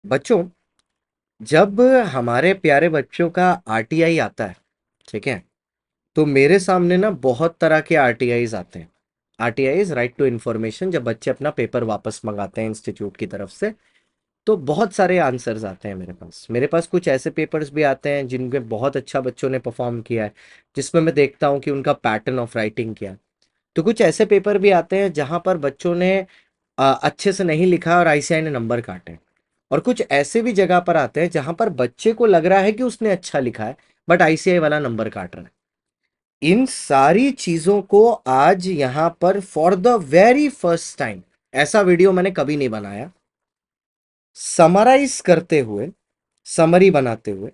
बच्चों, जब हमारे प्यारे बच्चों का आरटीआई आता है, ठीक है, तो मेरे सामने ना बहुत तरह के आरटीआईज आते हैं। आरटीआईज राइट टू इन्फॉर्मेशन, जब बच्चे अपना पेपर वापस मंगाते हैं इंस्टीट्यूट की तरफ से, तो बहुत सारे आंसर्स आते हैं मेरे पास कुछ ऐसे पेपर्स भी आते हैं जिनमें बहुत अच्छा बच्चों ने परफॉर्म किया है, जिसमें मैं देखता हूँ कि उनका पैटर्न ऑफ राइटिंग क्या है। तो कुछ ऐसे पेपर भी आते हैं जहां पर बच्चों ने अच्छे से नहीं लिखा और आईसीआई ने नंबर काटे। और कुछ ऐसे भी जगह पर आते हैं जहां पर बच्चे को लग रहा है कि उसने अच्छा लिखा है, बट आईसीआई वाला नंबर काट रहा है। इन सारी चीजों को आज यहां पर for the very first time, ऐसा वीडियो मैंने कभी नहीं बनाया, समराइज करते हुए, समरी बनाते हुए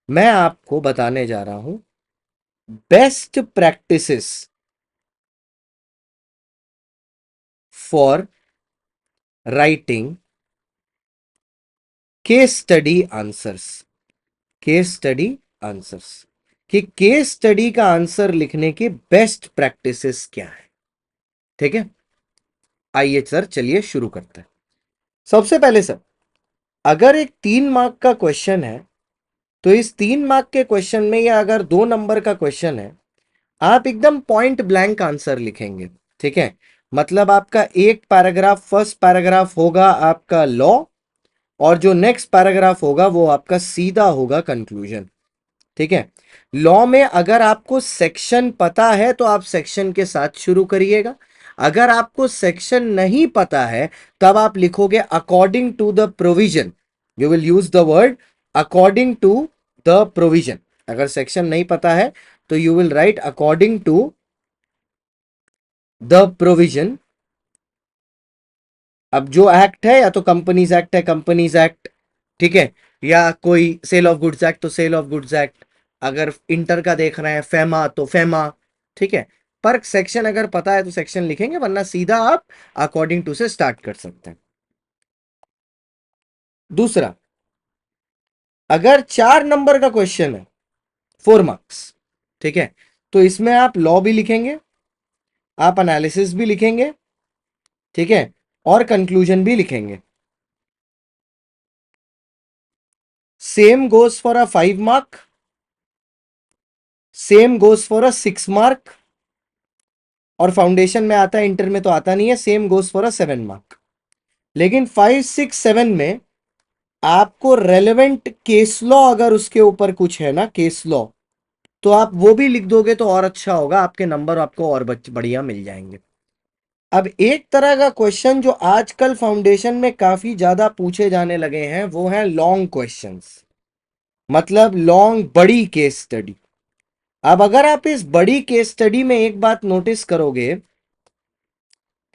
मैं आपको बताने जा रहा हूं best practices for writing case study answers. Case study answers कि केस स्टडी का आंसर लिखने की बेस्ट प्रैक्टिसेस क्या है। ठीक है, आइए सर, चलिए शुरू करते हैं। सबसे पहले सर, अगर एक 3 मार्क का क्वेश्चन है, तो इस 3 मार्क के क्वेश्चन में या अगर 2 नंबर का क्वेश्चन है, आप एकदम पॉइंट ब्लैंक आंसर लिखेंगे। ठीक है, मतलब आपका एक पैराग्राफ, फर्स्ट पैराग्राफ होगा आपका लॉ, और जो नेक्स्ट पैराग्राफ होगा वो आपका सीधा होगा कंक्लूजन। ठीक है, लॉ में अगर आपको सेक्शन पता है तो आप सेक्शन के साथ शुरू करिएगा। अगर आपको सेक्शन नहीं पता है, तब आप लिखोगे according to the provision. You will use the word according to the provision. अगर सेक्शन नहीं पता है तो you will write according to the provision. अब जो एक्ट है, या तो कंपनीज एक्ट है, कंपनीज एक्ट, ठीक है, या कोई सेल ऑफ गुड्स एक्ट तो सेल ऑफ गुड्स एक्ट, अगर इंटर का देख रहे हैं फेमा तो फेमा। ठीक है, पर सेक्शन अगर पता है तो सेक्शन लिखेंगे, वरना सीधा आप अकॉर्डिंग टू से स्टार्ट कर सकते हैं। दूसरा, अगर 4 नंबर का क्वेश्चन है, 4 मार्क्स, ठीक है, तो इसमें आप लॉ भी लिखेंगे, आप एनालिसिस भी लिखेंगे, ठीक है, और कंक्लूजन भी लिखेंगे। Same goes for a 5 mark, same goes for a 6 mark, और फाउंडेशन में आता है, इंटर में तो आता नहीं है। Same goes for a 7 mark. लेकिन 5, 6, 7 में आपको रेलेवेंट केस लॉ, अगर उसके ऊपर कुछ है ना केस लॉ, तो आप वो भी लिख दोगे तो और अच्छा होगा, आपके नंबर आपको और बढ़िया मिल जाएंगे। अब एक तरह का क्वेश्चन जो आजकल फाउंडेशन में काफी ज्यादा पूछे जाने लगे हैं, वो है लॉन्ग क्वेश्चंस, मतलब लॉन्ग बड़ी केस स्टडी। अब अगर आप इस बड़ी केस स्टडी में एक बात नोटिस करोगे,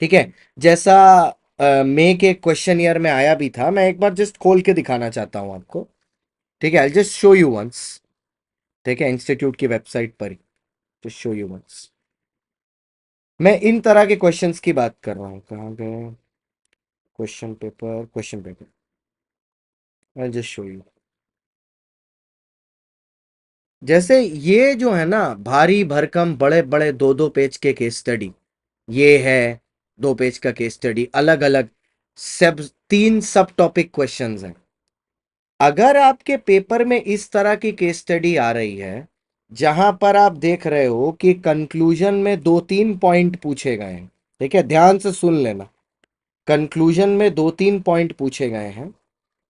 ठीक है, जैसा मे के क्वेश्चन ईयर में आया भी था, मैं एक बार जस्ट खोल के दिखाना चाहता हूं आपको। ठीक है, I just show you once. ठीक है, इंस्टीट्यूट की वेबसाइट पर ही जस्ट शो यू वंस। मैं इन तरह के क्वेश्चंस की बात कर रहा हूं। कहाँ गए question paper, question paper, I just show you. जैसे ये जो है ना, भारी भरकम बड़े बड़े 2-2 पेज के केस स्टडी, ये है 2 पेज का केस स्टडी, अलग अलग सब 3 सब टॉपिक क्वेश्चंस हैं। अगर आपके पेपर में इस तरह की केस स्टडी आ रही है, जहां पर आप देख रहे हो कि कंक्लूजन में 2-3 पॉइंट पूछे गए हैं, ठीक है, ध्यान से सुन लेना, कंक्लूजन में 2-3 पॉइंट पूछे गए हैं,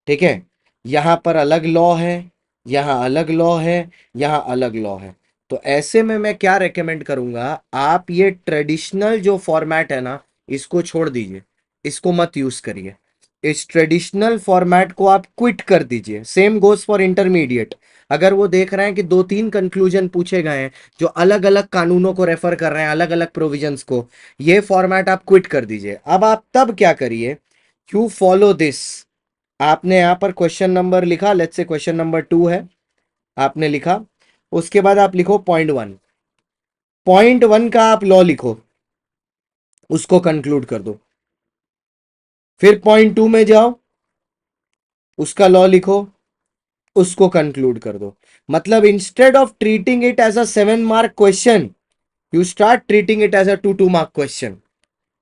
ठीक है, यहां पर अलग लॉ है, यहां अलग लॉ है, यहां अलग लॉ है, तो ऐसे में मैं क्या रेकमेंड करूंगा, आप ये ट्रेडिशनल जो फॉर्मेट है ना, इसको छोड़ दीजिए, इसको मत यूज करिए। इस ट्रेडिशनल फॉर्मेट को आप क्विट कर दीजिए। Same goes for intermediate. अगर वो देख रहे हैं कि 2-3 कंक्लूजन पूछे गए हैं जो अलग अलग कानूनों को रेफर कर रहे हैं, अलग अलग प्रोविजंस को, ये फॉर्मेट आप क्विट कर दीजिए। अब आप तब क्या करिए, यू फॉलो दिस। आपने यहां पर क्वेश्चन नंबर लिखा, लेट्स से क्वेश्चन नंबर 2 है, आपने लिखा, उसके बाद आप लिखो पॉइंट 1। पॉइंट 1 का आप लॉ लिखो, उसको कंक्लूड कर दो। फिर पॉइंट 2 में जाओ, उसका लॉ लिखो, उसको कंक्लूड कर दो। मतलब instead of treating it as a 7 mark question, you start treating it as a 2-2 mark question,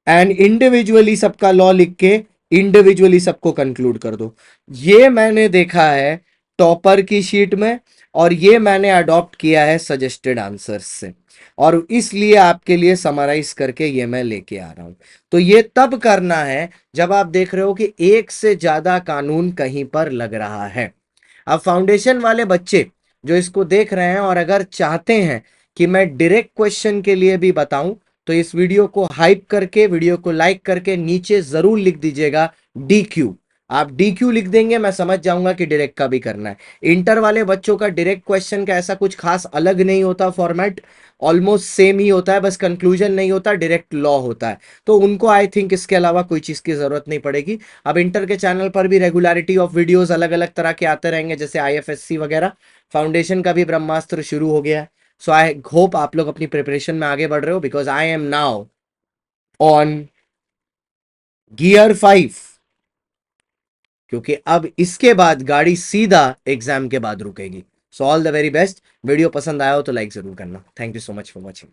and individually सबका लॉ लिख के इंडिविजुअली सबको कंक्लूड कर दो। ये मैंने देखा है टॉपर की शीट में, और ये मैंने अडॉप्ट किया है सजेस्टेड आंसर्स से, और इसलिए आपके लिए समराइज करके ये मैं लेके आ रहा हूं। तो ये तब करना है जब आप देख रहे हो कि एक से ज्यादा कानून कहीं पर लग रहा है। अब फाउंडेशन वाले बच्चे जो इसको देख रहे हैं और अगर चाहते हैं कि मैं डायरेक्ट क्वेश्चन के लिए भी बताऊं, तो इस वीडियो को हाइप करके, वीडियो को लाइक करके नीचे जरूर लिख दीजिएगा DQ। आप DQ लिख देंगे, मैं समझ जाऊंगा कि डायरेक्ट का भी करना है। इंटर वाले बच्चों का डायरेक्ट क्वेश्चन का ऐसा कुछ खास अलग नहीं होता, फॉर्मेट ऑलमोस्ट सेम ही होता है, बस कंक्लूजन नहीं होता, डायरेक्ट लॉ होता है। तो उनको आई थिंक इसके अलावा कोई चीज की जरूरत नहीं पड़ेगी। अब इंटर के चैनल पर भी रेगुलरिटी ऑफ वीडियोस अलग अलग तरह के आते रहेंगे, जैसे IFSC वगैरह। फाउंडेशन का भी ब्रह्मास्त्र शुरू हो गया है। सो आई होप आप लोग अपनी प्रिपरेशन में आगे बढ़ रहे हो, because I am now on gear 5, क्योंकि अब इसके बाद गाड़ी सीधा एग्जाम के बाद रुकेगी। So all the very best. Video पसंद आया हो तो लाइक जरूर करना। Thank you so much for watching.